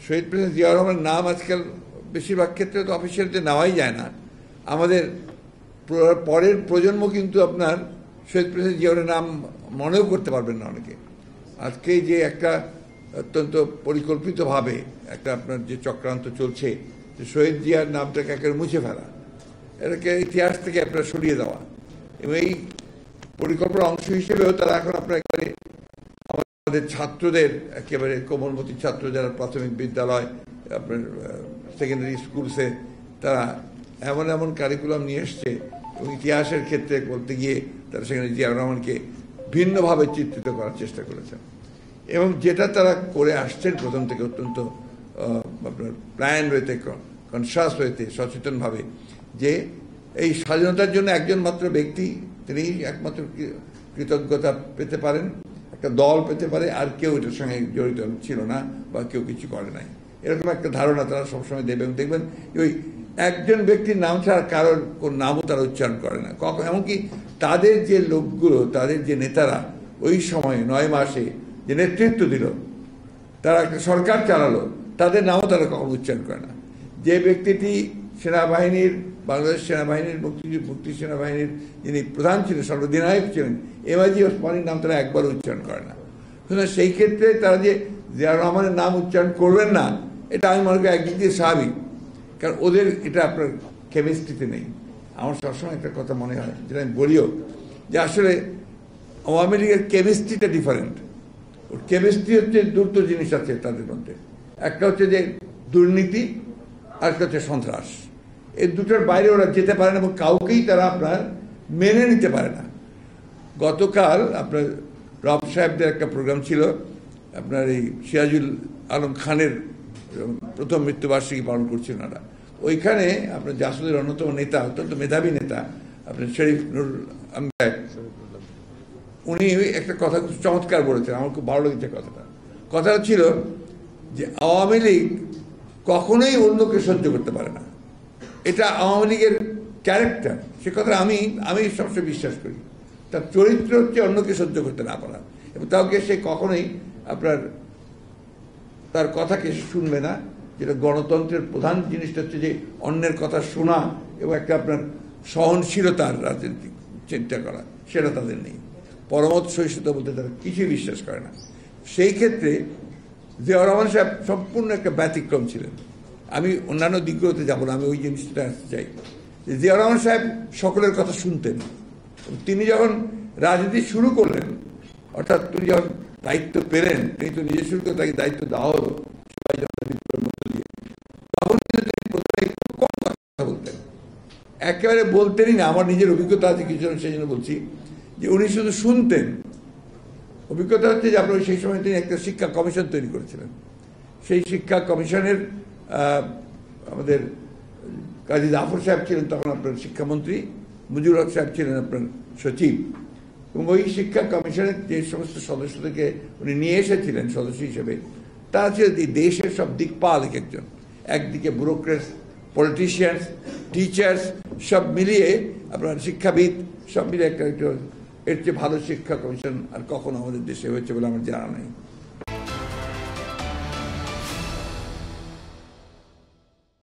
শহীদ president Ziaur রহমানের নাম আজকাল বেশিরভাগ ক্ষেত্রে তো অফিসিয়ালিতে নেওয়াই যায় না। আমাদের পরের প্রজন্ম কিন্তু আপনার শহীদ প্রেসিডেন্ট জিয়াউরের নাম মনেও করতে পারবেন না অনেকে। আজকে যে একটা অত্যন্ত পরিকল্পিতভাবে একটা আপনার যে চক্রান্ত চলছে, যে শহীদ জিয়ার নামটাকে একেবারে মুছে ফেলা, এটাকে ইতিহাস থেকে আপনার সরিয়ে দেওয়া, এবং এই পরিকল্পনার অংশ হিসেবেও তারা এখন আপনার একেবারে আমাদের ছাত্রদের, একেবারে কোমলমতি ছাত্র যারা প্রাথমিক বিদ্যালয়, আপনার সেকেন্ডারি স্কুলসে, তারা এমন এমন কারিকুলাম নিয়ে এসছে, এবং ইতিহাসের ক্ষেত্রে বলতে গিয়ে তারা সেখানে জিয়াউর রহমানকে ভিন্নভাবে চিত্রিত করার চেষ্টা করেছেন। এবং যেটা তারা করে আসছেন প্রথম থেকে অত্যন্ত আপনার প্ল্যান রয়েছে, কনসাস হয়েছে, সচেতনভাবে, যে এই স্বাধীনতার জন্য একজন মাত্র ব্যক্তি, তিনি একমাত্র কৃতজ্ঞতা পেতে পারেন, একটা দল পেতে পারে, আর কেউ এটার সঙ্গে জড়িত ছিল না বা কেউ কিছু করে নাই, এরকম একটা ধারণা তারা সবসময় দেবে। এবং দেখবেন ওই একজন ব্যক্তির নাম ছাড়া কারোর কোন নামও তারা উচ্চারণ করে না কখন। এমনকি তাদের যে লোকগুলো, তাদের যে নেতারা ওই সময়ে 9 মাসে যে নেতৃত্ব দিল, তারা একটা সরকার চালালো, তাদের নামও তারা কখনো উচ্চারণ করে না। যে ব্যক্তিটি সেনাবাহিনীর, বাংলাদেশ সেনাবাহিনীর, মুক্তি সেনাবাহিনীর যিনি প্রধান ছিলেন, সর্বাধিনায়ক ছিলেন, এমআইজি ওসমানীর নাম তারা একবারও উচ্চারণ করে না। সুতরাং সেই ক্ষেত্রে তারা যে জিয়াউর রহমানের নাম উচ্চারণ করবেন না, এটা আমি মনে করি একদিক দিয়ে স্বাভাবিক, কারণ ওদের এটা আপনার কেমিস্ট্রিতে নেই। আমার সবসময় একটা কথা মনে হয়, যেটা আমি বলিও, যে আসলে আওয়ামী লীগের কেমিস্ট্রিটা ডিফারেন্ট। ওর কেমিস্ট্রি হচ্ছে দুটো জিনিস আছে তাদের মধ্যে, একটা হচ্ছে যে দুর্নীতি, আর একটা হচ্ছে সন্ত্রাস। এই দুটোর বাইরে ওরা যেতে পারে না, এবং কাউকেই তারা আপনার মেনে নিতে পারে না। গতকাল আপনার রব সাহেবদের একটা প্রোগ্রাম ছিল, আপনার এই সিরাজুল আলম খানের প্রথম মৃত্যুবার্ষিকী পালন করছিলেন ওরা। ওইখানে আপনার জাসদের অন্যতম নেতা, অত্যন্ত মেধাবী নেতা, আপনার শরীফ নুরুল আহমেদ, উনি একটা কথা খুব চমৎকার বলেছেন, আমার খুব ভালো লেগেছে কথাটা ছিল যে আওয়ামী লীগ কখনোই অন্যকে সহ্য করতে পারে না, এটা আওয়ামী লীগের ক্যারেক্টার। সে কথা আমি সবসময় বিশ্বাস করি। তার চরিত্র হচ্ছে অন্যকে সহ্য করতে না পারা, এবং তাকে সে কখনোই আপনার তার কথাকে শুনবে না। যেটা গণতন্ত্রের প্রধান জিনিসটা হচ্ছে যে অন্যের কথা শোনা এবং একটা আপনার সহনশীলতার রাজনৈতিক চিন্তা করা, সেটা তাদের নেই। পরমত সহিষ্ণুতা বলতে তারা কিছুই বিশ্বাস করে না। সেই ক্ষেত্রে জিয়াউর রহমান সাহেব সম্পূর্ণ একটা ব্যতিক্রম ছিলেন। আমি অন্যান্য দিকগুলোতে যাবো না, আমি ওই জিনিসটা আসতে চাই। জিয়াউর রহমান সাহেব সকলের কথা শুনতেন। তিনি যখন রাজনীতি শুরু করলেন, অর্থাৎ তিনি যখন দায়িত্ব পেলেন, তিনি তো নিজে শুরু করে তাকে দায়িত্ব দেওয়া হলো, তখন কিন্তু তিনি প্রথমে একটু কম কথা বলতেন, একেবারে বলতেনই না। আমার নিজের অভিজ্ঞতা আছে কিছু, সেই জন্য বলছি যে উনি শুধু শুনতেন। অভিজ্ঞতা হচ্ছে যে আপনার সেই সময় তিনি একটা শিক্ষা কমিশন তৈরি করেছিলেন। সেই শিক্ষা কমিশনের আমাদের কাজী জাফর সাহেব ছিলেন তখন আপনার শিক্ষামন্ত্রী, মুজিবুর হক সাহেব ছিলেন আপনার সচিব, এবং ওই শিক্ষা কমিশনের যে সমস্ত সদস্যদেরকে উনি নিয়ে এসেছিলেন সদস্য হিসেবে, তারা ছিল দেশের সব দিকপাল একজন, একদিকে ব্যুরোক্রেটস, পলিটিশিয়ানস, টিচার্স, সব মিলিয়ে আপনার শিক্ষাবিদ, সব মিলিয়ে একটা এর চেয়ে ভালো শিক্ষা কমিশন আর কখনো আমাদের দেশে হয়েছে বলে আমার জানা নেই।